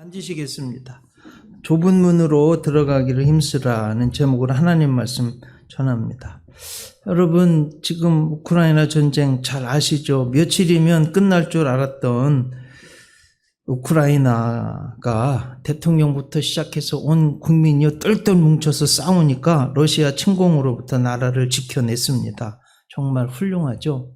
앉으시겠습니다. 좁은 문으로 들어가기를 힘쓰라는 제목으로 하나님 말씀 전합니다. 여러분, 지금 우크라이나 전쟁 잘 아시죠? 며칠이면 끝날 줄 알았던 우크라이나가 대통령부터 시작해서 온 국민이 똘똘 뭉쳐서 싸우니까 러시아 침공으로부터 나라를 지켜냈습니다. 정말 훌륭하죠?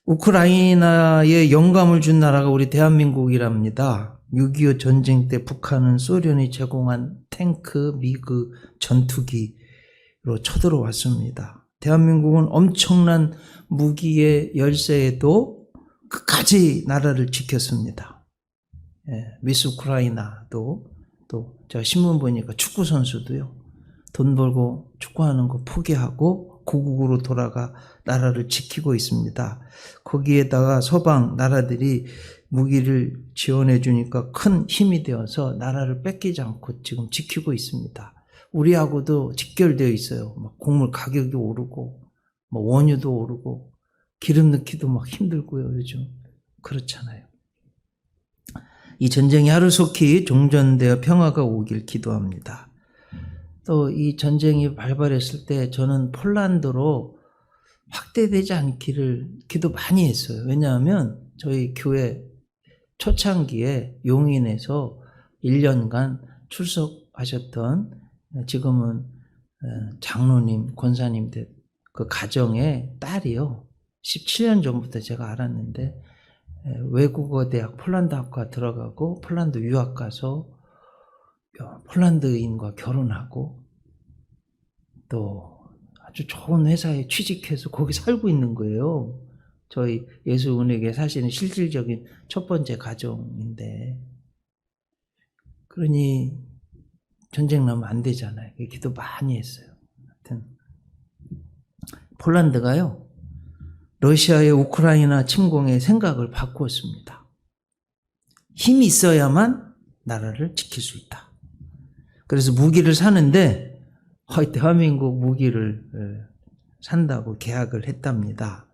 우크라이나에 영감을 준 나라가 우리 대한민국이랍니다. 6.25 전쟁 때 북한은 소련이 제공한 탱크, 미그 전투기로 쳐들어왔습니다. 대한민국은 엄청난 무기의 열세에도 끝까지 나라를 지켰습니다. 미스 우크라이나도 또 제가 신문 보니까 축구 선수도요. 돈 벌고 축구하는 거 포기하고 고국으로 돌아가 나라를 지키고 있습니다. 거기에다가 서방 나라들이 무기를 지원해 주니까 큰 힘이 되어서 나라를 뺏기지 않고 지금 지키고 있습니다. 우리하고도 직결되어 있어요. 막 곡물 가격이 오르고, 원유도 오르고, 기름 넣기도 막 힘들고요, 요즘. 그렇잖아요. 이 전쟁이 하루속히 종전되어 평화가 오길 기도합니다. 또 이 전쟁이 발발했을 때 저는 폴란드로 확대되지 않기를 기도 많이 했어요. 왜냐하면 저희 교회 초창기에 용인에서 1년간 출석하셨던 지금은 장로님, 권사님 그 가정의 딸이요. 17년 전부터 제가 알았는데 외국어 대학 폴란드 학과 들어가고 폴란드 유학 가서 폴란드인과 결혼하고 또 아주 좋은 회사에 취직해서 거기 살고 있는 거예요. 저희 예수 은혜교회 사실은 실질적인 첫 번째 가정인데, 그러니 전쟁 나면 안 되잖아요. 기도 많이 했어요. 하여튼 폴란드가요, 러시아의 우크라이나 침공의 생각을 바꾸었습니다. 힘이 있어야만 나라를 지킬 수 있다. 그래서 무기를 사는데 대한민국 무기를 산다고 계약을 했답니다.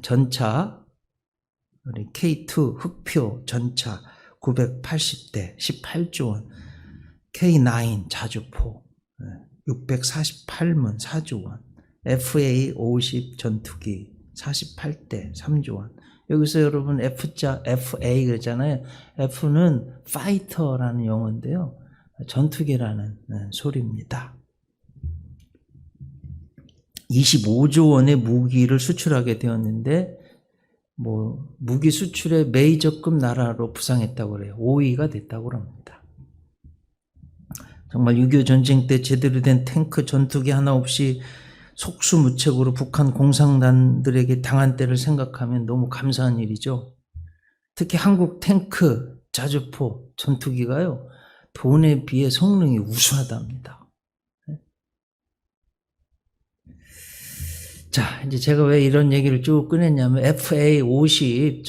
전차, 우리 K2 흑표 전차 980대 18조 원, K9 자주포 648문 4조 원, FA50 전투기 48대 3조 원. 여기서 여러분 F자 FA 그러잖아요. F는 파이터라는 용어인데요. 전투기라는 소리입니다. 25조 원의 무기를 수출하게 되었는데 무기 수출의 메이저급 나라로 부상했다고 그래요. 5위가 됐다고 합니다. 정말 6.25 전쟁 때 제대로 된 탱크 전투기 하나 없이 속수무책으로 북한 공산당들에게 당한 때를 생각하면 너무 감사한 일이죠. 특히 한국 탱크, 자주포, 전투기가요, 돈에 비해 성능이 우수하답니다. 자, 이제 제가 왜 이런 얘기를 쭉 꺼냈냐면 FA50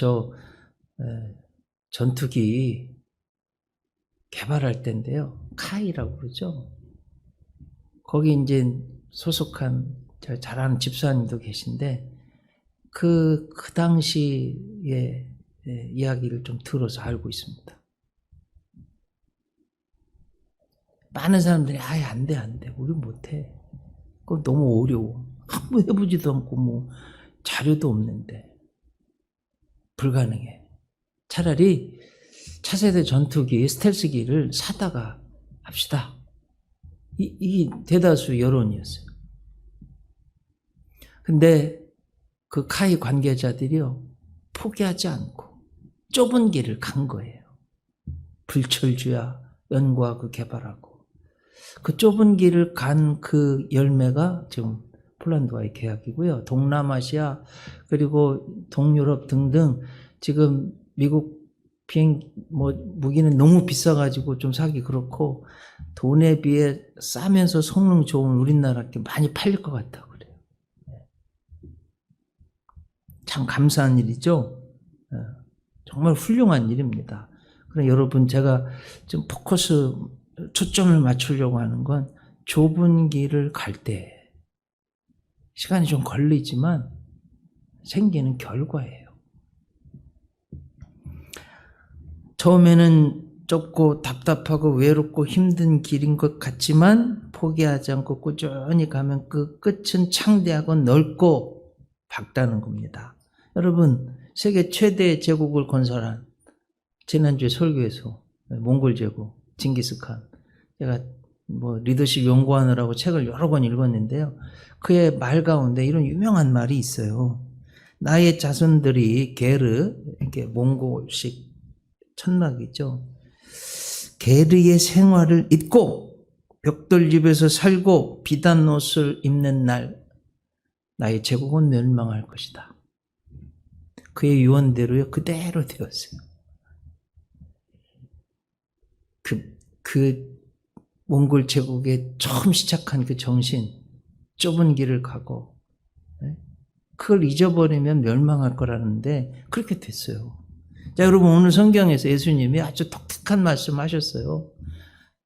전투기 개발할 때인데요. 카이라고 그러죠. 거기 이제 소속한 제가 잘 아는 집사님도 계신데 그 당시의 이야기를 좀 들어서 알고 있습니다. 많은 사람들이 안 돼. 우리 못해. 그거 너무 어려워. 한번 해보지도 않고 자료도 없는데 불가능해. 차라리 차세대 전투기 스텔스기를 사다가 합시다. 이 대다수 여론이었어요. 근데 그 카이 관계자들이요, 포기하지 않고 좁은 길을 간 거예요. 불철주야 연구하고 개발하고 그 좁은 길을 간 그 열매가 지금 폴란드와의 계약이고요. 동남아시아 그리고 동유럽 등등 지금 미국 무기는 너무 비싸가지고 좀 사기 그렇고 돈에 비해 싸면서 성능 좋은 우리나라께 많이 팔릴 것 같다고 그래요. 참 감사한 일이죠. 정말 훌륭한 일입니다. 그럼 여러분, 제가 좀 초점을 맞추려고 하는 건 좁은 길을 갈 때 시간이 좀 걸리지만 생기는 결과예요. 처음에는 좁고 답답하고 외롭고 힘든 길인 것 같지만 포기하지 않고 꾸준히 가면 그 끝은 창대하고 넓고 밝다는 겁니다. 여러분, 세계 최대의 제국을 건설한 지난주에 설교에서 몽골 제국 징기스칸, 제가 리더십 연구하느라고 책을 여러 권 읽었는데요. 그의 말 가운데 이런 유명한 말이 있어요. 나의 자손들이 게르, 이렇게 몽골식 천막이죠. 게르의 생활을 잊고 벽돌집에서 살고 비단 옷을 입는 날 나의 제국은 멸망할 것이다. 그의 유언대로요 그대로 되었어요. 그 몽골 제국의 처음 시작한 그 정신, 좁은 길을 가고 그걸 잊어버리면 멸망할 거라는데 그렇게 됐어요. 자, 여러분, 오늘 성경에서 예수님이 아주 독특한 말씀 하셨어요.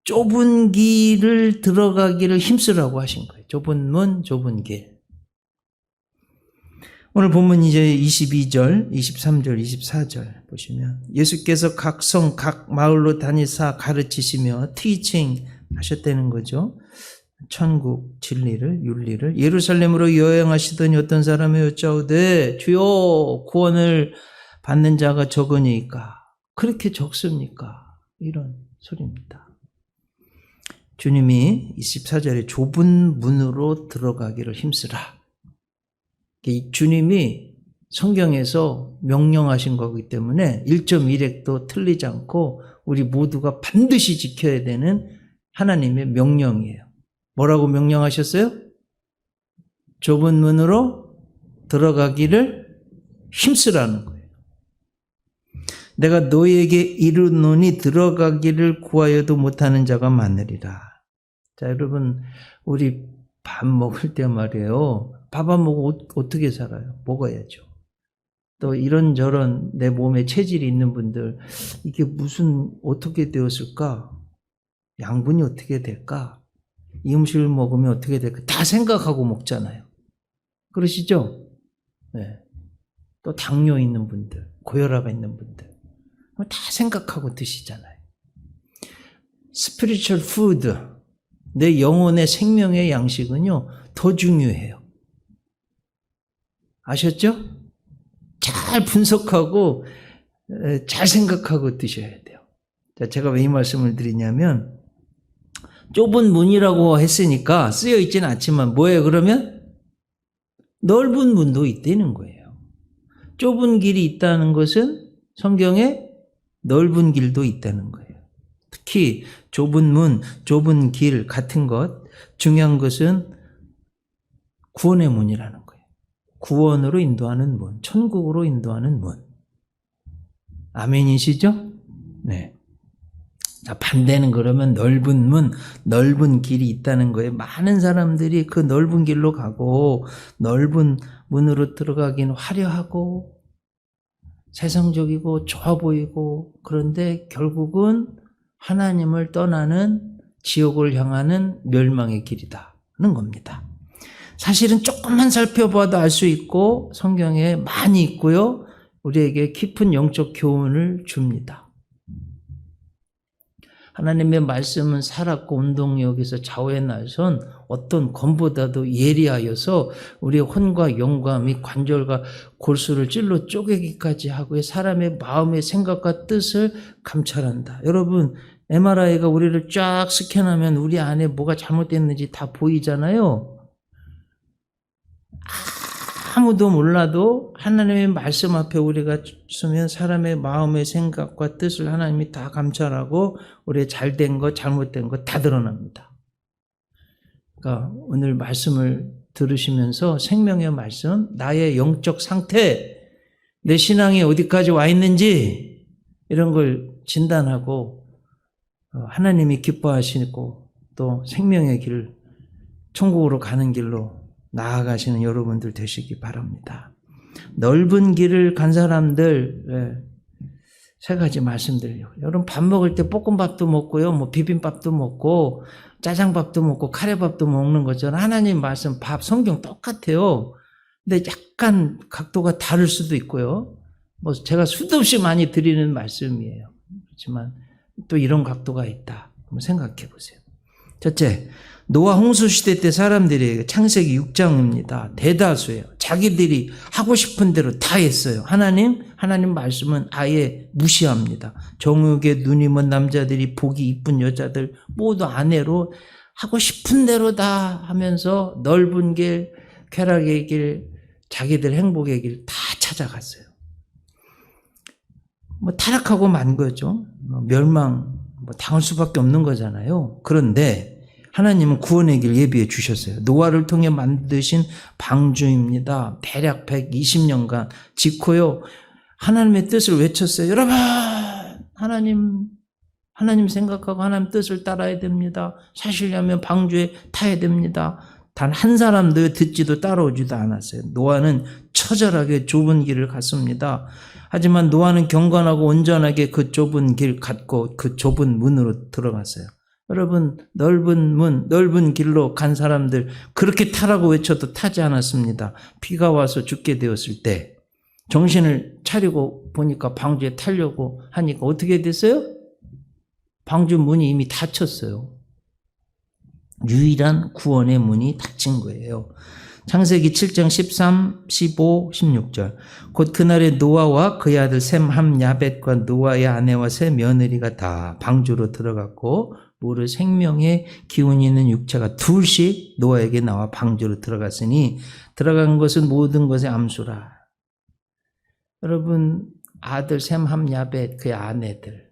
좁은 길을 들어가기를 힘쓰라고 하신 거예요. 좁은 문, 좁은 길. 오늘 본문 이제 22절, 23절, 24절 보시면 예수께서 각 성, 각 마을로 다니사 가르치시며 티칭 하셨다는 거죠. 천국 진리를, 윤리를. 예루살렘으로 여행하시더니 어떤 사람이 여짜오되 주여 구원을 받는 자가 적으니까 그렇게 적습니까? 이런 소리입니다. 주님이 24절에 좁은 문으로 들어가기를 힘쓰라. 주님이 성경에서 명령하신 거기 때문에 1.1획도 틀리지 않고 우리 모두가 반드시 지켜야 되는 하나님의 명령이에요. 뭐라고 명령하셨어요? 좁은 문으로 들어가기를 힘쓰라는 거예요. 내가 너희에게 이르노니 들어가기를 구하여도 못하는 자가 많으리라. 자, 여러분, 우리 밥 먹을 때 말이에요. 밥 안 먹고 어떻게 살아요? 먹어야죠. 또 이런저런 내 몸에 체질이 있는 분들, 이게 어떻게 되었을까? 양분이 어떻게 될까? 이 음식을 먹으면 어떻게 될까? 다 생각하고 먹잖아요. 그러시죠? 네. 또 당뇨 있는 분들, 고혈압 있는 분들, 다 생각하고 드시잖아요. spiritual food, 내 영혼의 생명의 양식은요, 더 중요해요. 아셨죠? 잘 분석하고 잘 생각하고 드셔야 돼요. 자, 제가 왜 이 말씀을 드리냐면 좁은 문이라고 했으니까 쓰여 있지는 않지만 뭐예요 그러면? 넓은 문도 있다는 거예요. 좁은 길이 있다는 것은 성경에 넓은 길도 있다는 거예요. 특히 좁은 문, 좁은 길 같은 것, 중요한 것은 구원의 문이라는 거예요. 구원으로 인도하는 문, 천국으로 인도하는 문. 아멘이시죠? 네. 자, 반대는 그러면 넓은 문, 넓은 길이 있다는 거예요. 많은 사람들이 그 넓은 길로 가고 넓은 문으로 들어가긴 화려하고 세상적이고 좋아 보이고 그런데 결국은 하나님을 떠나는 지옥을 향하는 멸망의 길이다는 겁니다. 사실은 조금만 살펴봐도 알 수 있고 성경에 많이 있고요. 우리에게 깊은 영적 교훈을 줍니다. 하나님의 말씀은 살았고 운동력에서 좌우의 날선 어떤 검보다도 예리하여서 우리의 혼과 영과 및 관절과 골수를 찔러 쪼개기까지 하고 사람의 마음의 생각과 뜻을 감찰한다. 여러분, MRI가 우리를 쫙 스캔하면 우리 안에 뭐가 잘못됐는지 다 보이잖아요. 아무도 몰라도 하나님의 말씀 앞에 우리가 서면 사람의 마음의 생각과 뜻을 하나님이 다 감찰하고 우리의 잘된 것, 잘못된 것 다 드러납니다. 그러니까 오늘 말씀을 들으시면서 생명의 말씀, 나의 영적 상태, 내 신앙이 어디까지 와 있는지 이런 걸 진단하고 하나님이 기뻐하시고 또 생명의 길, 천국으로 가는 길로 나아가시는 여러분들 되시기 바랍니다. 넓은 길을 간 사람들 세 가지 말씀드리려고. 여러분 밥 먹을 때 볶음밥도 먹고요, 비빔밥도 먹고 짜장밥도 먹고 카레밥도 먹는 것처럼 하나님 말씀, 밥, 성경 똑같아요. 근데 약간 각도가 다를 수도 있고요. 제가 수도 없이 많이 드리는 말씀이에요. 그렇지만 또 이런 각도가 있다. 한번 생각해 보세요. 첫째, 노아 홍수 시대 때 사람들이 창세기 6장입니다. 대다수예요. 자기들이 하고 싶은 대로 다 했어요. 하나님 말씀은 아예 무시합니다. 정욕에 눈이 먼 남자들이 보기 이쁜 여자들 모두 아내로 하고 싶은 대로 다 하면서 넓은 길, 쾌락의 길, 자기들 행복의 길 다 찾아갔어요. 타락하고 만 거죠. 당할 수밖에 없는 거잖아요. 그런데 하나님은 구원의 길 예비해 주셨어요. 노아를 통해 만드신 방주입니다. 대략 120년간 지코요. 하나님의 뜻을 외쳤어요. 여러분, 하나님 생각하고 하나님 뜻을 따라야 됩니다. 사시려면 방주에 타야 됩니다. 단 한 사람도 듣지도 따라오지도 않았어요. 노아는 처절하게 좁은 길을 갔습니다. 하지만 노아는 경건하고 온전하게 그 좁은 길 갔고 그 좁은 문으로 들어갔어요. 여러분, 넓은 문, 넓은 길로 간 사람들 그렇게 타라고 외쳐도 타지 않았습니다. 비가 와서 죽게 되었을 때 정신을 차리고 보니까 방주에 타려고 하니까 어떻게 됐어요? 방주 문이 이미 닫혔어요. 유일한 구원의 문이 닫힌 거예요. 창세기 7장 13, 15, 16절. 곧 그날에 노아와 그의 아들 셈, 함, 야벳과 노아의 아내와 세 며느리가 다 방주로 들어갔고 모르 생명의 기운이 있는 육체가 둘씩 노아에게 나와 방주로 들어갔으니 들어간 것은 모든 것의 암수라. 여러분, 아들 셈, 함, 야벳, 그의 아내들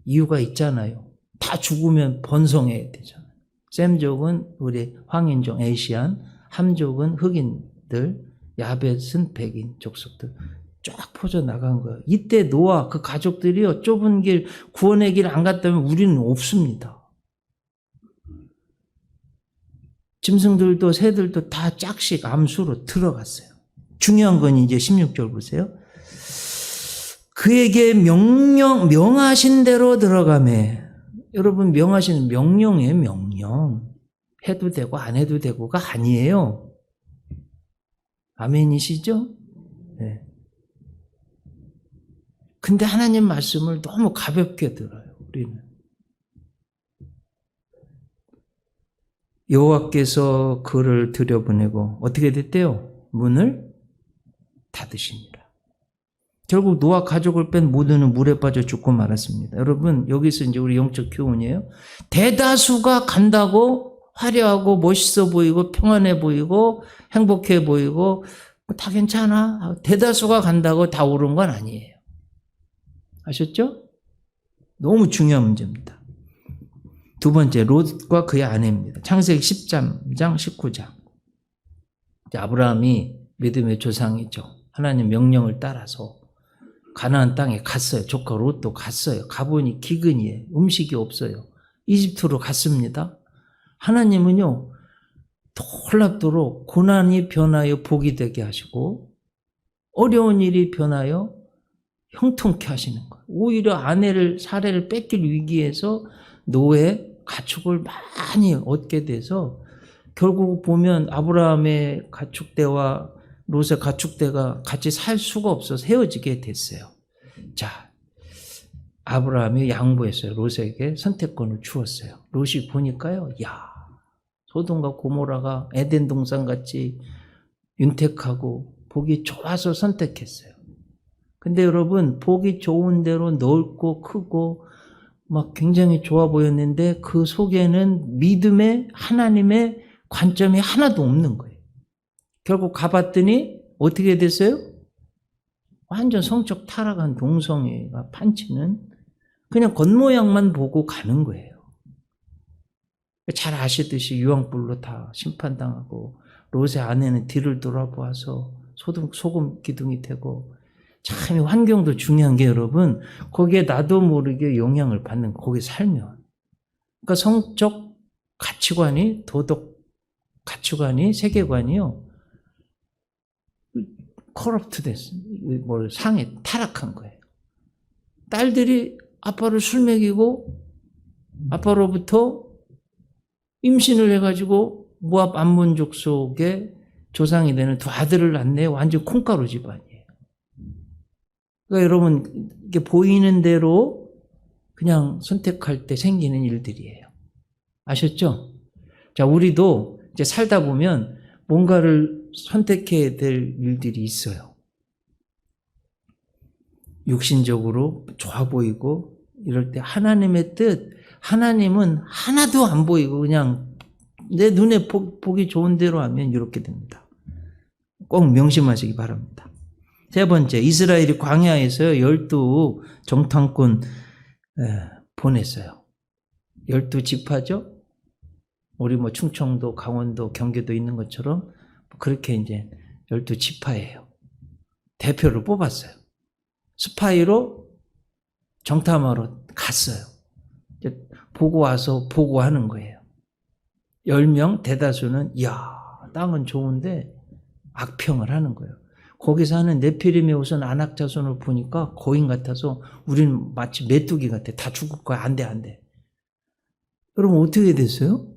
이유가 있잖아요. 다 죽으면 번성해야 되잖아요. 셈족은 우리 황인종, 에시안, 함족은 흑인들, 야벳은 백인 족속들 쫙 퍼져 나간 거예요. 이때 노아 그 가족들이요, 좁은 길, 구원의 길 안 갔다면 우리는 없습니다. 짐승들도 새들도 다 짝씩 암수로 들어갔어요. 중요한 건 이제 16절 보세요. 그에게 명하신 대로 들어가매. 여러분, 명하신 명령이에요, 명령. 해도 되고 안 해도 되고가 아니에요. 아멘이시죠? 네. 근데 하나님 말씀을 너무 가볍게 들어요, 우리는. 여호와께서 그를 들여보내고 어떻게 됐대요? 문을 닫으시니라. 결국 노아 가족을 뺀 모두는 물에 빠져 죽고 말았습니다. 여러분, 여기서 이제 우리 영적 교훈이에요. 대다수가 간다고 화려하고 멋있어 보이고 평안해 보이고 행복해 보이고 다 괜찮아. 대다수가 간다고 다 옳은 건 아니에요. 아셨죠? 너무 중요한 문제입니다. 두 번째, 롯과 그의 아내입니다. 창세기 10장, 19장. 아브라함이 믿음의 조상이죠. 하나님 명령을 따라서 가나안 땅에 갔어요. 조카 롯도 갔어요. 가보니 기근이에요. 음식이 없어요. 이집트로 갔습니다. 하나님은요, 놀랍도록 고난이 변하여 복이 되게 하시고 어려운 일이 변하여 형통케 하시는 거예요. 오히려 아내를 사례를 뺏길 위기에서 노의 가축을 많이 얻게 돼서 결국 보면 아브라함의 가축대와 롯의 가축대가 같이 살 수가 없어서 헤어지게 됐어요. 자, 아브라함이 양보했어요. 롯에게 선택권을 주었어요. 롯이 보니까요, 소돔과 고모라가 에덴 동산같이 윤택하고 보기 좋아서 선택했어요. 근데 여러분, 보기 좋은 대로 넓고 크고 막 굉장히 좋아 보였는데 그 속에는 믿음의 하나님의 관점이 하나도 없는 거예요. 결국 가봤더니 어떻게 됐어요? 완전 성적 타락한 동성애가 판치는 그냥 겉모양만 보고 가는 거예요. 잘 아시듯이 유황불로 다 심판당하고 롯의 아내는 뒤를 돌아보아서 소금 기둥이 되고 참 환경도 중요한 게 여러분 거기에 나도 모르게 영향을 받는 거기에 살면 그러니까 성적 가치관이 도덕 가치관이 세계관이요 커럽트 됐어. 상해 타락한 거예요. 딸들이 아빠를 술 먹이고 아빠로부터 임신을 해가지고 모압 암몬족 속에 조상이 되는 두 아들을 낳네. 완전 콩가루 집안이에요. 그러니까 여러분 이게 보이는 대로 그냥 선택할 때 생기는 일들이에요. 아셨죠? 자, 우리도 이제 살다 보면 뭔가를 선택해야 될 일들이 있어요. 육신적으로 좋아 보이고 이럴 때 하나님의 뜻, 하나님은 하나도 안 보이고 그냥 내 눈에 보기 좋은 대로 하면 이렇게 됩니다. 꼭 명심하시기 바랍니다. 세 번째, 이스라엘이 광야에서 12 정탐꾼 보냈어요. 12지파죠? 우리 뭐 충청도, 강원도, 경기도 있는 것처럼 그렇게 이제 12지파예요. 대표를 뽑았어요. 스파이로 정탐하러 갔어요. 보고 와서 보고하는 거예요. 10명 대다수는 이야, 땅은 좋은데 악평을 하는 거예요. 거기서 하는 네피림의 우선 안악자손을 보니까 거인 같아서 우리는 마치 메뚜기 같아. 다 죽을 거야. 안 돼, 안 돼. 여러분 어떻게 됐어요?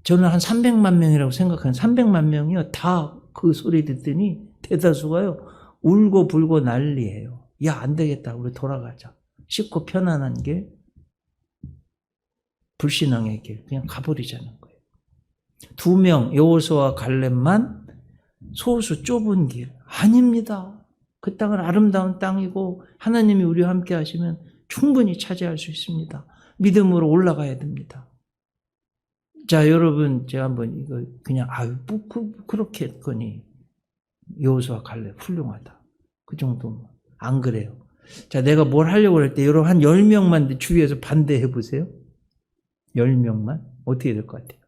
저는 한 300만 명이라고 생각하는 300만 명이요. 다 그 소리 듣더니 대다수가요. 울고 불고 난리예요. 야, 안 되겠다. 우리 돌아가자. 쉽고 편안한 길, 불신앙의 길 그냥 가버리자는 거예요. 2명 여호수아와 갈렙만 소수 좁은 길. 아닙니다. 그 땅은 아름다운 땅이고 하나님이 우리와 함께 하시면 충분히 차지할 수 있습니다. 믿음으로 올라가야 됩니다. 자, 여러분 제가 한번 이거 그냥 그렇게 했거니 여호수아 갈렙 훌륭하다. 그 정도면 안 그래요. 자, 내가 뭘 하려고 할 때 여러분 한 10명만 주위에서 반대해 보세요. 10명만 어떻게 될 것 같아요?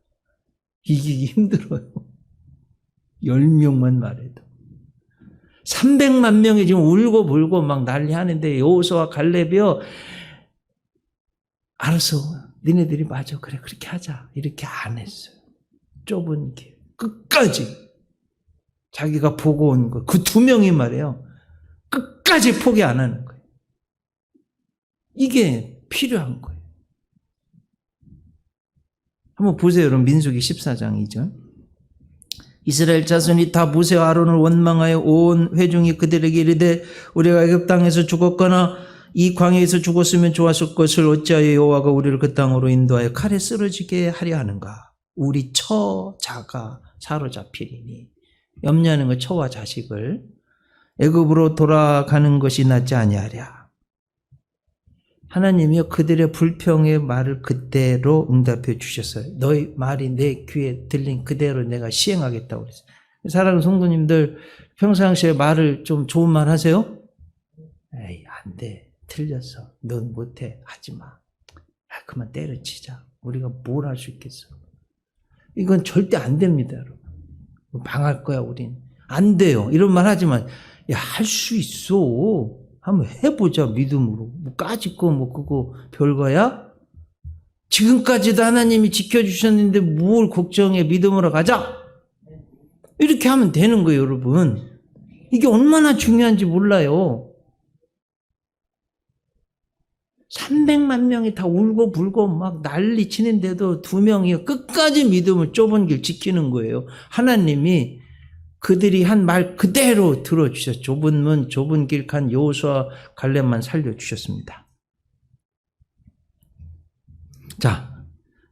이기기 힘들어요. 10명만 말해도 300만 명이 지금 울고 불고 막 난리 하는데 여호수아 갈렙이요. 알았어. 니네들이 맞아. 그래 그렇게 하자. 이렇게 안 했어요. 좁은 길 끝까지 자기가 보고 온 거 그 2명이 말이에요. 끝까지 포기 안 하는 거예요. 이게 필요한 거예요. 한번 보세요. 여러분 민수기 14장 2절. 이스라엘 자손이 다 모세와 아론을 원망하여 온 회중이 그들에게 이르되 우리가 애굽 땅에서 죽었거나 이 광야에서 죽었으면 좋았을 것을 어찌하여 여호와가 우리를 그 땅으로 인도하여 칼에 쓰러지게 하려 하는가. 우리 처자가 사로잡히리니. 염려하는 거 처와 자식을. 애굽으로 돌아가는 것이 낫지 아니하랴. 하나님이요 그들의 불평의 말을 그대로 응답해 주셨어요. 너희 말이 내 귀에 들린 그대로 내가 시행하겠다고 그랬어요. 사랑하는 성도님들 평상시에 말을 좀 좋은 말 하세요? 에이 안 돼. 틀렸어. 넌 못해. 하지마. 그만 때려치자. 우리가 뭘 할 수 있겠어. 이건 절대 안 됩니다. 여러분. 망할 거야 우린. 안 돼요. 이런 말 하지만 야, 할 수 있어. 한번 해보자 믿음으로. 뭐 까짓거 뭐 그거 별거야? 지금까지도 하나님이 지켜주셨는데 뭘 걱정해. 믿음으로 가자. 이렇게 하면 되는 거예요 여러분. 이게 얼마나 중요한지 몰라요. 300만 명이 다 울고 불고 막 난리 치는데도 2명이 끝까지 믿음을 좁은 길 지키는 거예요. 하나님이 그들이 한 말 그대로 들어주셨죠. 좁은 문, 좁은 길 간 여호수아 갈렙만 살려주셨습니다. 자,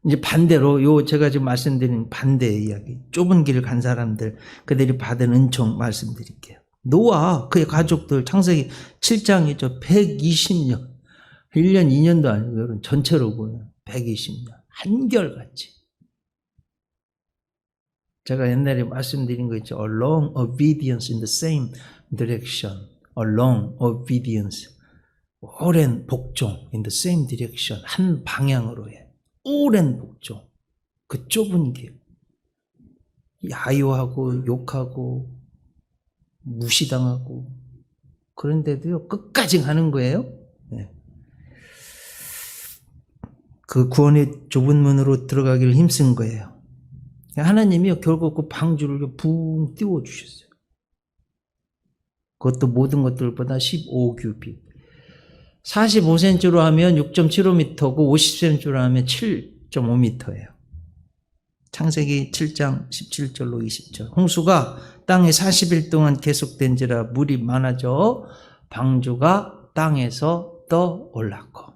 이제 반대로 제가 지금 말씀드린 반대의 이야기. 좁은 길을 간 사람들, 그들이 받은 은총 말씀드릴게요. 노아, 그의 가족들, 창세기 7장이죠. 120년. 1년, 2년도 아니고 여러분 전체로 보면 120년. 한결같이. 제가 옛날에 말씀드린 거 있죠. A long obedience in the same direction. A long obedience. 오랜 복종 in the same direction. 한 방향으로 해. 오랜 복종. 그 좁은 길. 야유하고 욕하고 무시당하고 그런데도요 끝까지 가는 거예요. 네. 그 구원의 좁은 문으로 들어가기를 힘쓴 거예요. 하나님이 결국 그 방주를 붕 띄워주셨어요. 그것도 모든 것들보다 15규빗. 45cm로 하면 6.75m고 50cm로 하면 7.5m예요. 창세기 7장 17절로 20절. 홍수가 땅에 40일 동안 계속된지라 물이 많아져 방주가 땅에서 떠올랐고.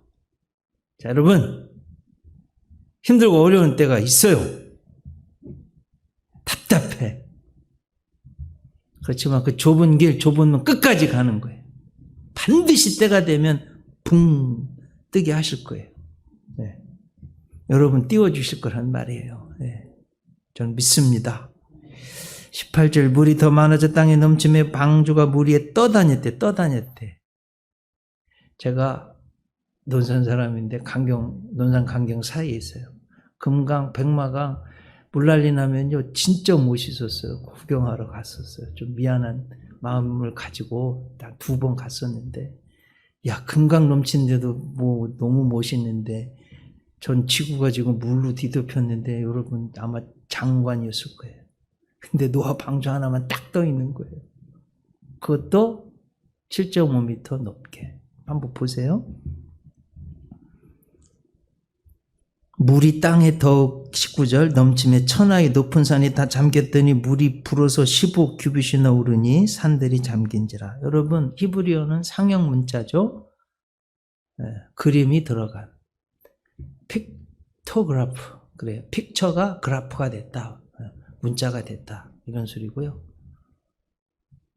자, 여러분, 힘들고 어려운 때가 있어요. 답답해. 그렇지만 그 좁은 길, 좁은 문 끝까지 가는 거예요. 반드시 때가 되면 붕 뜨게 하실 거예요. 네. 여러분 띄워주실 거란 말이에요. 네. 저는 믿습니다. 18절 물이 더 많아져 땅에 넘치며 방주가 물 위에 떠다녔대. 제가 논산 사람인데 논산 강경 사이에 있어요. 금강, 백마강 물난리 나면요 진짜 멋있었어요. 구경하러 갔었어요. 좀 미안한 마음을 가지고 딱 2번 갔었는데, 야 금강 넘치는데도 뭐 너무 멋있는데 전 지구가 지금 물로 뒤덮였는데 여러분 아마 장관이었을 거예요. 근데 노아 방주 하나만 딱 떠 있는 거예요. 그것도 7.5m 높게. 한번 보세요. 물이 땅에 더욱 19절 넘치며 천하의 높은 산이 다 잠겼더니 물이 불어서 15규빗이나 오르니 산들이 잠긴지라. 여러분 히브리어는 상형 문자죠. 네, 그림이 들어간 픽토그래프. 그래요. 픽처가 그래프가 됐다. 문자가 됐다. 이런 소리고요.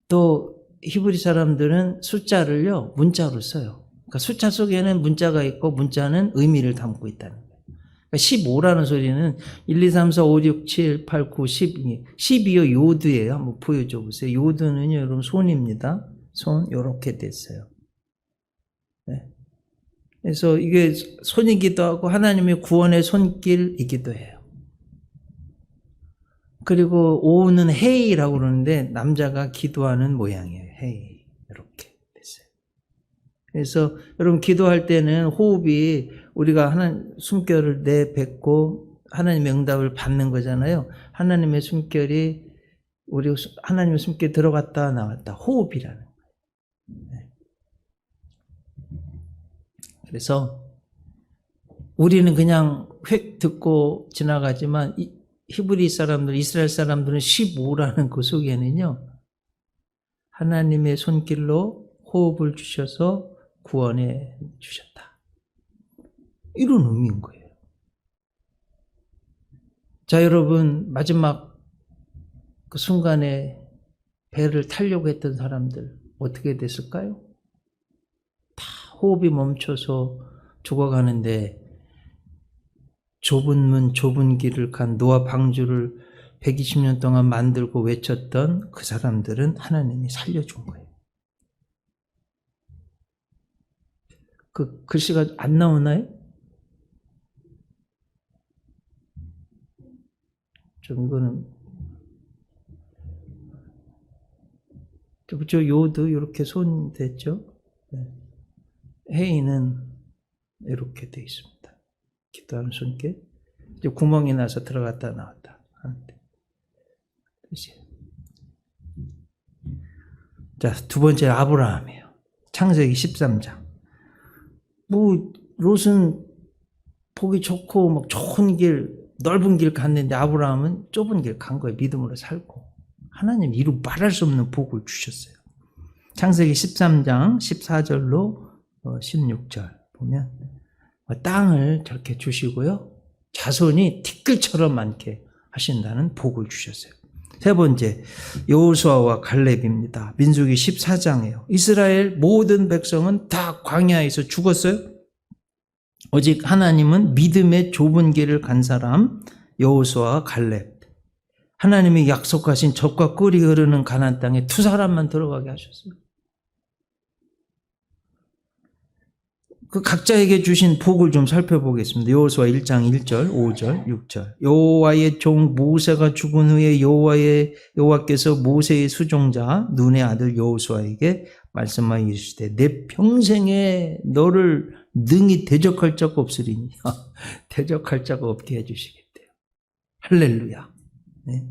또 히브리 사람들은 숫자를요 문자로 써요. 그러니까 숫자 속에는 문자가 있고 문자는 의미를 담고 있다는 거예요. 그러니까 15라는 소리는 1, 2, 3, 4, 5, 6, 7, 8, 9, 12. 12요 요드예요. 한번 보여줘 보세요. 요드는요 여러분 손입니다. 손 요렇게 됐어요. 네. 그래서 이게 손이기도 하고 하나님의 구원의 손길이기도 해요. 그리고 오는 헤이라고 그러는데 남자가 기도하는 모양이에요. 헤이 이렇게 됐어요. 그래서 여러분 기도할 때는 호흡이 우리가 하나님 숨결을 내뱉고 하나님의 응답을 받는 거잖아요. 하나님의 숨결이 우리 하나님의 숨결 들어갔다 나왔다 호흡이라는 거예요. 그래서 우리는 그냥 획 듣고 지나가지만 히브리 사람들, 이스라엘 사람들은 15라는 그 속에는요 하나님의 손길로 호흡을 주셔서 구원해 주셨다. 이런 의미인 거예요. 자, 여러분 마지막 그 순간에 배를 타려고 했던 사람들 어떻게 됐을까요? 다 호흡이 멈춰서 죽어가는데 좁은 문, 좁은 길을 간 노아 방주를 120년 동안 만들고 외쳤던 그 사람들은 하나님이 살려준 거예요. 그 글씨가 안 나오나요? 좀 이거는 저 요도 이렇게 손 됐죠? 네. 헤이는 이렇게 돼 있습니다. 기도하는 손길. 이제 구멍이 나서 들어갔다 나왔다 하는데. 자, 두 번째 아브라함이에요. 창세기 13장. 뭐 롯은 보기 좋고 막 좋은 길, 넓은 길 갔는데 아브라함은 좁은 길 간 거예요. 믿음으로 살고. 하나님 이루 말할 수 없는 복을 주셨어요. 창세기 13장 14절로 16절 보면 땅을 저렇게 주시고요. 자손이 티끌처럼 많게 하신다는 복을 주셨어요. 세 번째, 여호수아와 갈렙입니다. 민수기 14장이에요. 이스라엘 모든 백성은 다 광야에서 죽었어요. 오직 하나님은 믿음의 좁은 길을 간 사람 여호수아와 갈렙. 하나님이 약속하신 젖과 꿀이 흐르는 가나안 땅에 2사람만 들어가게 하셨어요. 그 각자에게 주신 복을 좀 살펴보겠습니다. 여호수아 1장 1절, 5절, 6절. 여호와의 종 모세가 죽은 후에 여호와께서 모세의 수종자 눈의 아들 여호수아에게 말씀하여 이르시되 내 평생에 너를 능히 대적할 자가 없으리니 대적할 자가 없게 해주시겠대요. 할렐루야. 네.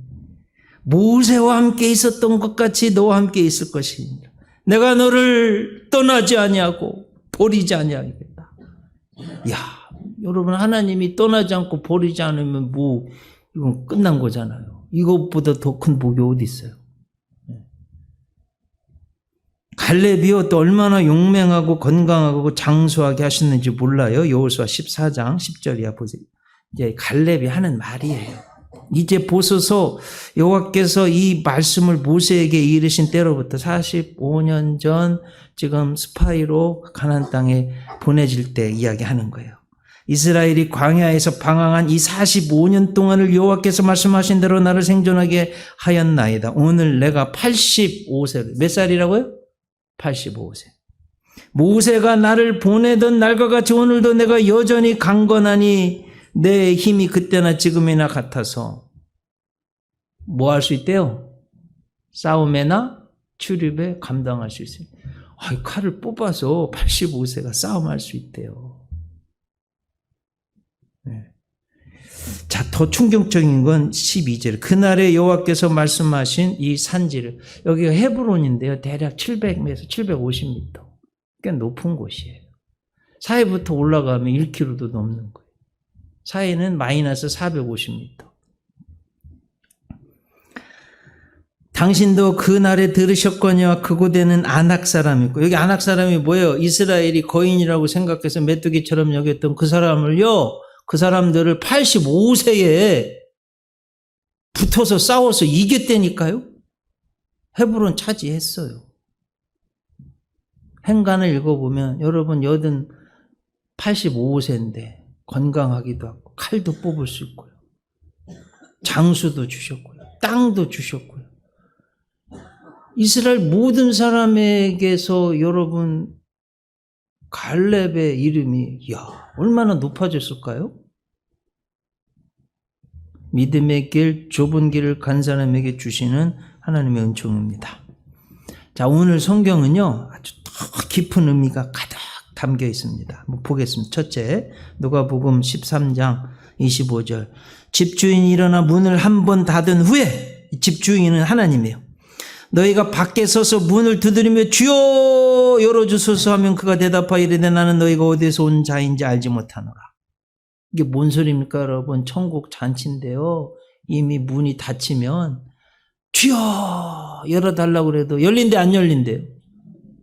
모세와 함께 있었던 것 같이 너와 함께 있을 것이니라. 내가 너를 떠나지 아니하고 버리지 아니하겠다. 야, 여러분 하나님이 떠나지 않고 버리지 않으면 뭐 이건 끝난 거잖아요. 이것보다 더 큰 복이 어디 있어요? 갈렙이요 또 얼마나 용맹하고 건강하고 장수하게 하셨는지 몰라요. 여호수아 14장 10절이야 보세요. 이제 갈렙이 하는 말이에요. 이제 보소서 여호와께서 이 말씀을 모세에게 이르신 때로부터 45년 전 지금 스파이로 가나안 땅에 보내질 때 이야기하는 거예요. 이스라엘이 광야에서 방황한 이 45년 동안을 여호와께서 말씀하신 대로 나를 생존하게 하였나이다. 오늘 내가 85세. 몇 살이라고요? 85세. 모세가 나를 보내던 날과 같이 오늘도 내가 여전히 강건하니 내 힘이 그때나 지금이나 같아서 뭐 할 수 있대요? 싸움에나 출입에 감당할 수 있어요. 칼을 뽑아서 85세가 싸움할 수 있대요. 네. 자, 더 충격적인 건 12절. 그날에 여호와께서 말씀하신 이 산지를, 여기가 헤브론인데요. 대략 700m, 750m. 꽤 높은 곳이에요. 사해부터 올라가면 1km도 넘는 거예요. 사해는 마이너스 450m. 당신도 그날에 들으셨거니와 그곳에는 아낙 사람이 있고, 여기 아낙 사람이 뭐예요? 이스라엘이 거인이라고 생각해서 메뚜기처럼 여겼던 그 사람을요, 그 사람들을 85세에 붙어서 싸워서 이겼다니까요? 헤브론 차지했어요. 행간을 읽어보면 여러분 85세인데 건강하기도 하고 칼도 뽑을 수 있고요. 장수도 주셨고요. 땅도 주셨고요. 이스라엘 모든 사람에게서 여러분 갈렙의 이름이 얼마나 높아졌을까요? 믿음의 길, 좁은 길을 간 사람에게 주시는 하나님의 은총입니다. 자, 오늘 성경은요 아주 더 깊은 의미가 가득 담겨 있습니다. 한번 보겠습니다. 첫째, 누가복음 13장 25절. 집주인이 일어나 문을 한 번 닫은 후에, 집주인은 하나님이에요. 너희가 밖에 서서 문을 두드리며 주여 열어주소서 하면 그가 대답하여 이르되 나는 너희가 어디서 온 자인지 알지 못하노라. 이게 뭔 소리입니까 여러분? 천국 잔치인데요. 이미 문이 닫히면 주여 열어달라고 그래도 열린대 안 열린대요?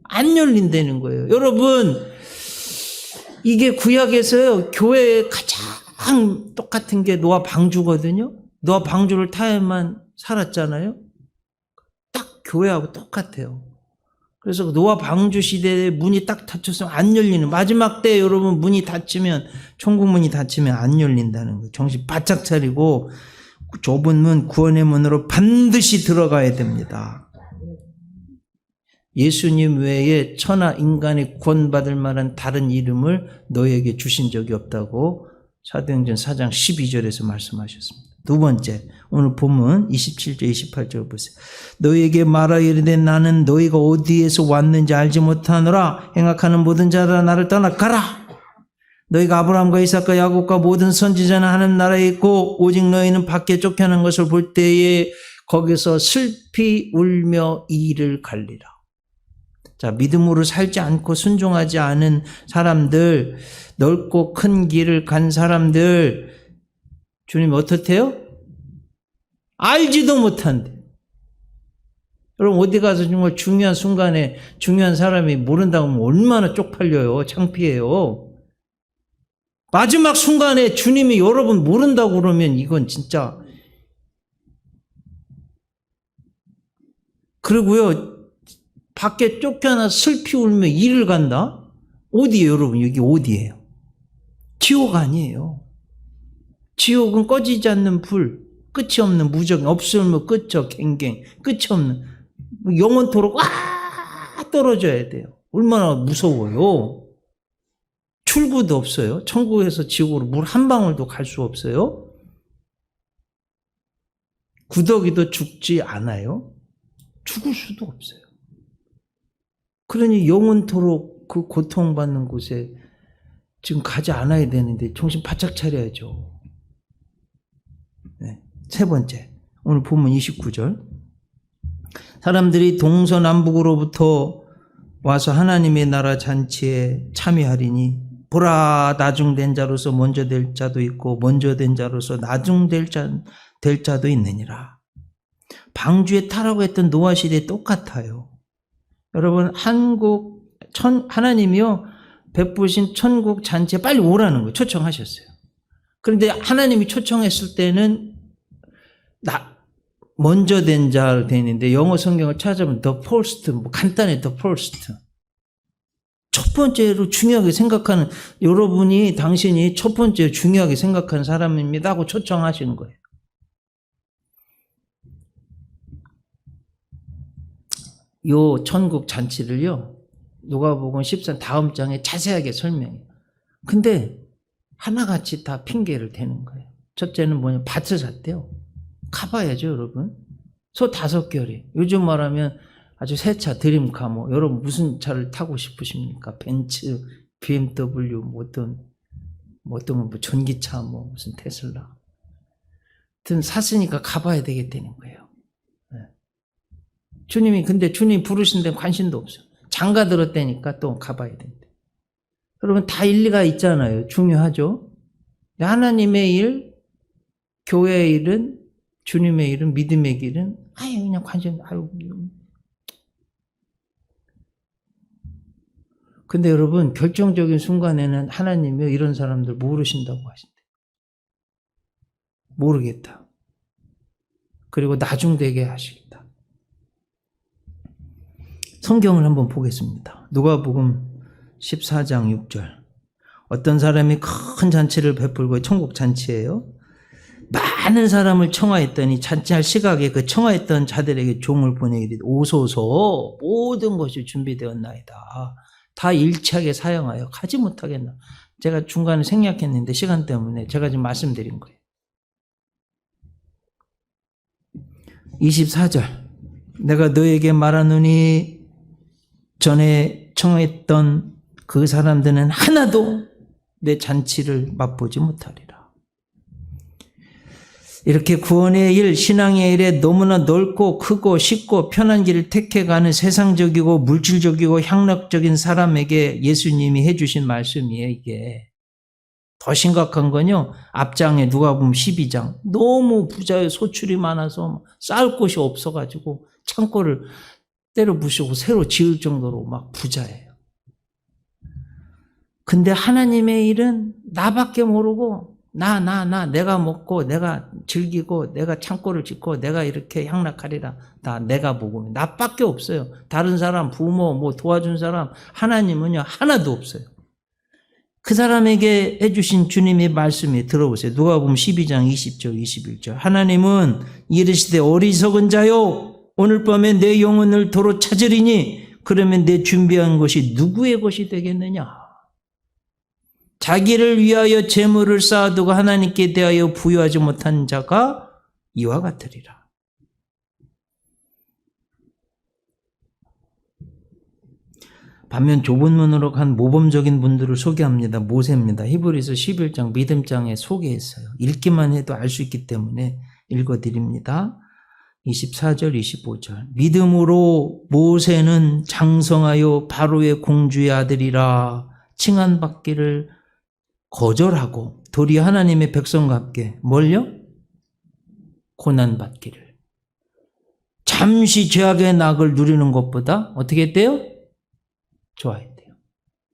안 열린다는 거예요. 여러분 이게 구약에서요 교회에 가장 똑같은 게 노아 방주거든요. 노아 방주를 타야만 살았잖아요. 교회하고 똑같아요. 그래서 노아 방주 시대에 문이 딱 닫혔으면 안 열리는, 마지막 때 여러분 문이 닫히면, 천국 문이 닫히면 안 열린다는 거예요. 정신 바짝 차리고 좁은 문, 구원의 문으로 반드시 들어가야 됩니다. 예수님 외에 천하 인간이 구원받을 만한 다른 이름을 너에게 주신 적이 없다고 사도행전 4장 12절에서 말씀하셨습니다. 두 번째, 오늘 본문 27절 28절 보세요. 너희에게 말하여 이르되 나는 너희가 어디에서 왔는지 알지 못하노라. 행악하는 모든 자들아 나를 떠나 가라. 너희가 아브라함과 이삭과 야곱과 모든 선지자는 하는 나라에 있고 오직 너희는 밖에 쫓겨난 것을 볼 때에 거기서 슬피 울며 이를 갈리라. 자, 믿음으로 살지 않고 순종하지 않은 사람들, 넓고 큰 길을 간 사람들, 주님 어떻대요? 알지도 못한대. 여러분 어디 가서 정말 중요한 순간에 중요한 사람이 모른다고 하면 얼마나 쪽팔려요. 창피해요. 마지막 순간에 주님이 여러분 모른다고 그러면 이건 진짜. 그리고요 밖에 쫓겨나 슬피 울며 일을 간다? 어디예요 여러분? 여기 어디예요? 지옥 아니에요. 지옥은 꺼지지 않는 불, 끝이 없는 무적, 없으면 끝적 갱갱, 끝이 없는, 영원토록 떨어져야 돼요. 얼마나 무서워요. 출구도 없어요. 천국에서 지옥으로 물 한 방울도 갈 수 없어요. 구더기도 죽지 않아요. 죽을 수도 없어요. 그러니 영원토록 그 고통받는 곳에 지금 가지 않아야 되는데 정신 바짝 차려야죠. 네. 세 번째, 오늘 본문 29절. 사람들이 동서남북으로부터 와서 하나님의 나라 잔치에 참여하리니 보라 나중된 자로서 먼저 될 자도 있고 먼저 된 자로서 나중될 자도 있느니라. 방주에 타라고 했던 노아 시대 똑같아요. 여러분, 하나님이요, 베푸신 천국 잔치에 빨리 오라는 거예요. 초청하셨어요. 그런데 하나님이 초청했을 때는 먼저 된 자 되는데, 영어 성경을 찾아보면 the first, 간단히 the first. 첫 번째로 중요하게 생각하는, 여러분이, 당신이 첫 번째 중요하게 생각하는 사람입니다 하고 초청하신 거예요. 요 천국 잔치를요, 누가복음 14 다음 장에 자세하게 설명해요. 근데 하나같이 다 핑계를 대는 거예요. 첫째는 뭐냐, 밭을 샀대요. 가봐야죠, 여러분. 소 5결이. 요즘 말하면 아주 새 차, 드림카, 여러분 무슨 차를 타고 싶으십니까? 벤츠, BMW, 어떤 건 전기차, 무슨 테슬라. 하여튼 샀으니까 가봐야 되겠다는 거예요. 네. 근데 주님 부르신 데는 관심도 없어요. 장가 들었다니까 또 가봐야 된대. 여러분, 다 일리가 있잖아요. 중요하죠? 하나님의 일, 교회의 일은, 주님의 일은, 믿음의 길은, 그냥 근데 여러분, 결정적인 순간에는 하나님이 이런 사람들 모르신다고 하신대. 모르겠다. 그리고 나중되게 하시겠다. 성경을 한번 보겠습니다. 누가복음 14장 6절. 어떤 사람이 큰 잔치를 베풀고, 천국 잔치예요. 많은 사람을 청하했더니 잔치할 시각에 그 청하했던 자들에게 종을 보내기를 오소서, 모든 것이 준비되었나이다. 다 일치하게 사용하여 가지 못하겠나. 제가 중간에 생략했는데 시간 때문에 제가 지금 말씀드린 거예요. 24절. 내가 너에게 말하노니 전에 청했던 그 사람들은 하나도 내 잔치를 맛보지 못하리라. 이렇게 구원의 일, 신앙의 일에 너무나 넓고 크고 쉽고 편한 길을 택해가는 세상적이고 물질적이고 향락적인 사람에게 예수님이 해주신 말씀이에요, 이게. 더 심각한 건요, 앞장에 누가복음 12장. 너무 부자예요. 소출이 많아서 쌓을 곳이 없어가지고 창고를 때려 부수고 새로 지을 정도로 막 부자예요. 근데 하나님의 일은 나밖에 모르고 내가 먹고 내가 즐기고 내가 창고를 짓고 내가 이렇게 향락하리라. 다 내가 보고 나밖에 없어요. 다른 사람, 부모, 도와준 사람, 하나님은요 하나도 없어요. 그 사람에게 해주신 주님의 말씀이 들어보세요. 누가복음 12장 20절 21절. 하나님은 이르시되 어리석은 자요, 오늘 밤에 내 영혼을 도로 찾으리니 그러면 내 준비한 것이 누구의 것이 되겠느냐. 자기를 위하여 재물을 쌓아두고 하나님께 대하여 부여하지 못한 자가 이와 같으리라. 반면 좁은 문으로 간 모범적인 분들을 소개합니다. 모세입니다. 히브리서 11장 믿음장에 소개했어요. 읽기만 해도 알 수 있기 때문에 읽어드립니다. 24절 25절. 믿음으로 모세는 장성하여 바로의 공주의 아들이라 칭한받기를 거절하고 도리 하나님의 백성과 함께 뭘요? 고난받기를. 잠시 죄악의 낙을 누리는 것보다 어떻게 했대요? 좋아했대요.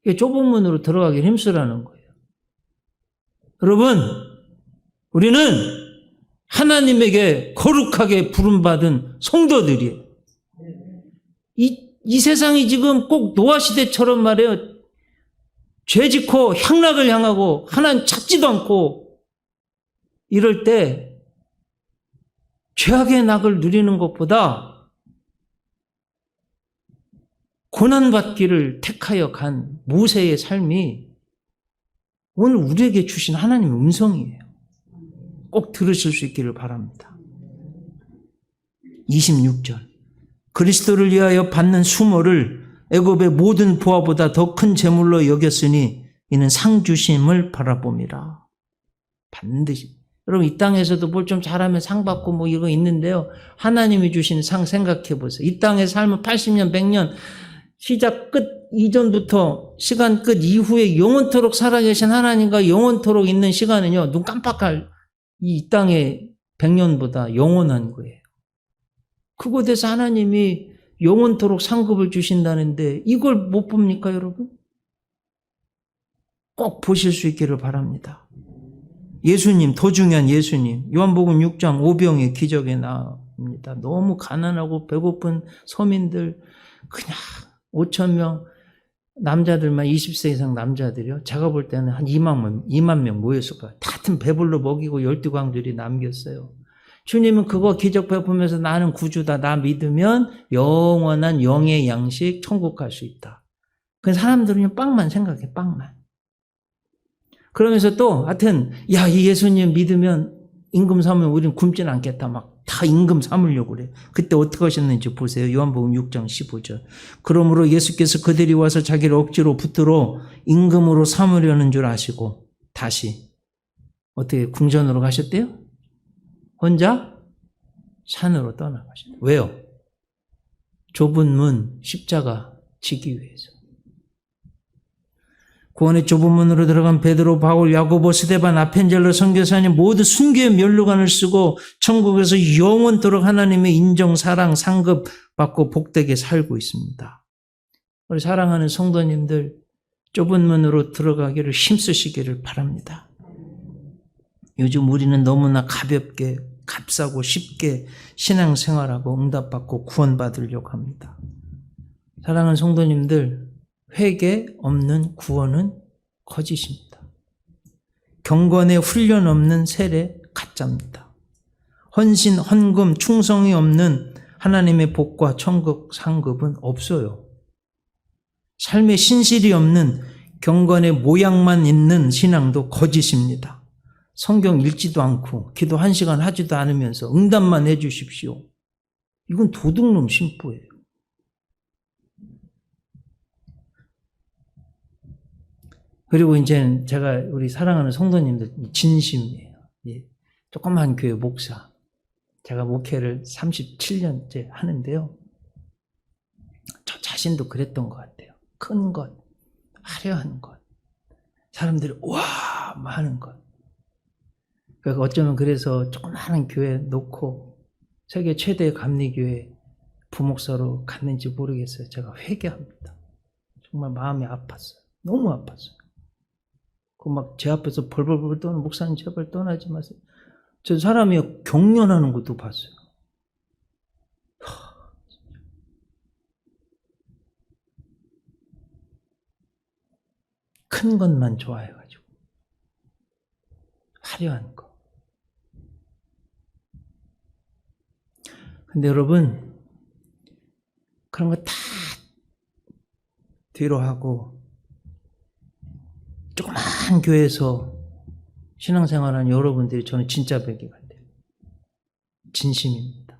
이게 좁은 문으로 들어가기 힘쓰라는 거예요. 여러분, 우리는 하나님에게 거룩하게 부름받은 성도들이에요. 이 세상이 지금 꼭 노아시대처럼 말해요. 죄 짓고 향락을 향하고 하나님 찾지도 않고 이럴 때 죄악의 낙을 누리는 것보다 고난받기를 택하여 간 모세의 삶이 오늘 우리에게 주신 하나님의 음성이에요. 꼭 들으실 수 있기를 바랍니다. 26절. 그리스도를 위하여 받는 수모를 애굽의 모든 부하보다 더 큰 재물로 여겼으니 이는 상 주심을 바라봅니다. 반드시. 여러분, 이 땅에서도 뭘 좀 잘하면 상 받고 이거 있는데요. 하나님이 주신 상 생각해 보세요. 이 땅의 삶은 80년, 100년, 시작 끝 이전부터 시간 끝 이후에 영원토록 살아계신 하나님과 영원토록 있는 시간은요, 눈 깜빡할 이 땅의 100년보다 영원한 거예요. 그곳에서 하나님이 영원토록 상급을 주신다는데 이걸 못 봅니까, 여러분? 꼭 보실 수 있기를 바랍니다. 예수님, 더 중요한 예수님, 요한복음 6장 오병의 기적에 나옵니다. 너무 가난하고 배고픈 서민들, 그냥 5천 명 남자들만 20세 이상 남자들이요. 제가 볼 때는 한 2만 명 모였을 거예요. 다들 배불러 먹이고 12광줄이 남겼어요. 주님은 그거 기적 베푸면서 나는 구주다. 나 믿으면 영원한 영의 양식 천국 갈 수 있다. 그 사람들은 빵만 생각해, 빵만. 그러면서 또 하여튼 야, 이 예수님 믿으면 임금 삼으면 우리는 굶진 않겠다. 막 다 임금 삼으려고 그래. 그때 어떻게 하셨는지 보세요. 요한복음 6장 15절. 그러므로 예수께서 그들이 와서 자기를 억지로 붙들어 임금으로 삼으려는 줄 아시고 다시 어떻게 궁전으로 가셨대요? 혼자 산으로 떠나가셨대요. 왜요? 좁은 문 십자가 지기 위해서. 구원의 좁은 문으로 들어간 베드로, 바울, 야고보, 스데반, 아펜젤로 선교사님 모두 순교의 면류관을 쓰고 천국에서 영원토록 하나님의 인정, 사랑, 상급 받고 복되게 살고 있습니다. 우리 사랑하는 성도님들, 좁은 문으로 들어가기를 힘쓰시기를 바랍니다. 요즘 우리는 너무나 가볍게, 값싸고 쉽게 신앙생활하고 응답받고 구원받으려고 합니다. 사랑하는 성도님들, 회개 없는 구원은 거짓입니다. 경건의 훈련 없는 세례 가짜입니다. 헌신, 헌금, 충성이 없는 하나님의 복과 천국 상급은 없어요. 삶의 신실이 없는 경건의 모양만 있는 신앙도 거짓입니다. 성경 읽지도 않고 기도 1시간 하지도 않으면서 응답만 해 주십시오. 이건 도둑놈 신부예요. 그리고 이제 제가 우리 사랑하는 성도님들 진심이에요. 조그만 교회 목사. 제가 목회를 37년째 하는데요. 저 자신도 그랬던 것 같아요. 큰 것, 화려한 것, 사람들이 와 하는 것. 그러니까 어쩌면 그래서 조그마한 교회 놓고 세계 최대의 감리교회 부목사로 갔는지 모르겠어요. 제가 회개합니다. 정말 마음이 아팠어요. 너무 아팠어요. 막 제 앞에서 벌벌벌 떠는 목사님 제발 떠나지 마세요. 저 사람이 경련하는 것도 봤어요. 큰 것만 좋아해가지고 화려한 거. 근데 여러분 그런 거 다 뒤로 하고 조그만 교회에서 신앙생활하는 여러분들이 저는 진짜 뵙기 같아요. 진심입니다.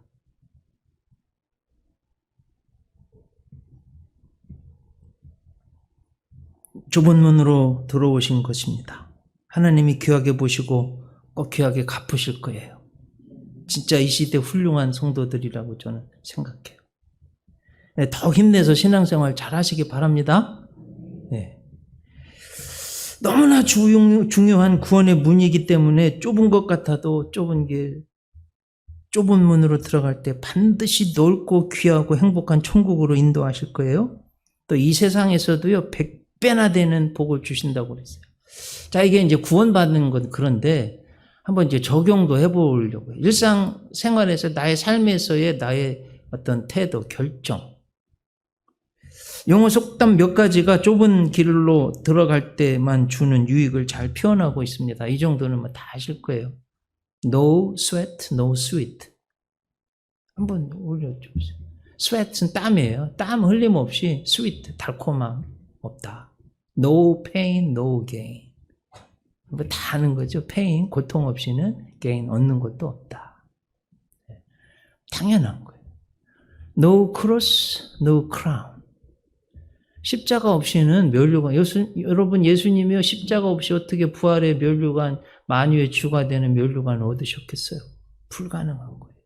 좁은 문으로 들어오신 것입니다. 하나님이 귀하게 보시고 꼭 귀하게 갚으실 거예요. 진짜 이 시대 훌륭한 성도들이라고 저는 생각해요. 네, 더 힘내서 신앙생활 잘 하시기 바랍니다. 네. 너무나 중요한 구원의 문이기 때문에 좁은 것 같아도 좁은 문으로 들어갈 때 반드시 넓고 귀하고 행복한 천국으로 인도하실 거예요. 또 이 세상에서도요 100배나 되는 복을 주신다고 그랬어요. 자, 이게 이제 구원받는 건 그런데 한번 이제 적용도 해보려고요. 일상생활에서 나의 삶에서의 나의 어떤 태도, 결정. 영어 속담 몇 가지가 좁은 길로 들어갈 때만 주는 유익을 잘 표현하고 있습니다. 이 정도는 뭐 다 아실 거예요. No sweat, no sweet. 한번 올려주세요. sweat은 땀이에요. 땀 흘림 없이 sweet, 달콤함 없다. No pain, no gain. 뭐 다 아는 거죠. pain, 고통 없이는 gain, 얻는 것도 없다. 당연한 거예요. No cross, no crown. 십자가 없이는 면류관, 여러분 예수님이요 십자가 없이 어떻게 부활의 면류관, 만유의 주가 되는 면류관을 얻으셨겠어요? 불가능한 거예요.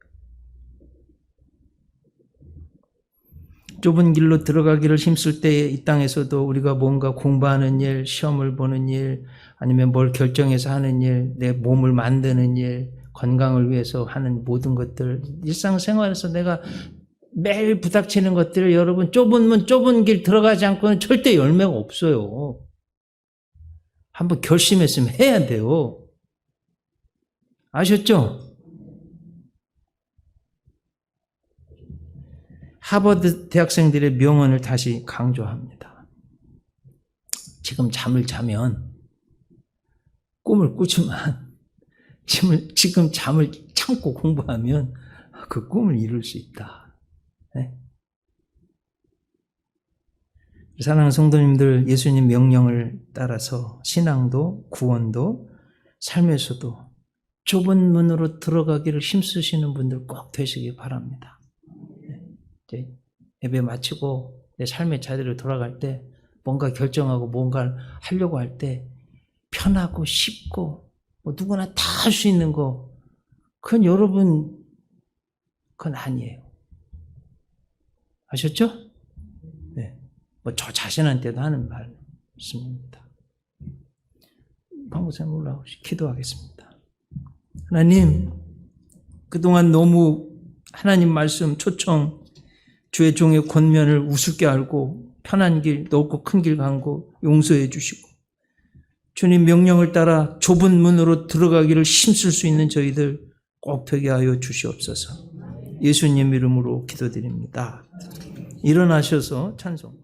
좁은 길로 들어가기를 힘쓸 때 이 땅에서도 우리가 뭔가 공부하는 일, 시험을 보는 일, 아니면 뭘 결정해서 하는 일, 내 몸을 만드는 일, 건강을 위해서 하는 모든 것들, 일상생활에서 내가 매일 부닥치는 것들을 여러분 좁은 문, 좁은 길 들어가지 않고는 절대 열매가 없어요. 한번 결심했으면 해야 돼요. 아셨죠? 하버드 대학생들의 명언을 다시 강조합니다. 지금 잠을 자면 꿈을 꾸지만 지금 잠을 참고 공부하면 그 꿈을 이룰 수 있다. 네? 사랑하는 성도님들, 예수님 명령을 따라서 신앙도 구원도 삶에서도 좁은 문으로 들어가기를 힘쓰시는 분들 꼭 되시기 바랍니다. 예배 마치고 내 삶의 자리로 돌아갈 때 뭔가 결정하고 뭔가를 하려고 할 때 편하고 쉽고 뭐 누구나 다 할 수 있는 거 그건 여러분 그건 아니에요. 아셨죠? 네. 뭐 저 자신한테도 하는 말씀입니다. 방구쌤 올라오시 기도하겠습니다. 하나님, 그동안 너무 하나님 말씀 초청 주의 종의 권면을 우습게 알고 편한 길, 넓고 큰 길 간 거 용서해 주시고 주님 명령을 따라 좁은 문으로 들어가기를 힘쓸 수 있는 저희들 꼭 되게 하여 주시옵소서. 예수님 이름으로 기도드립니다. 일어나셔서 찬송.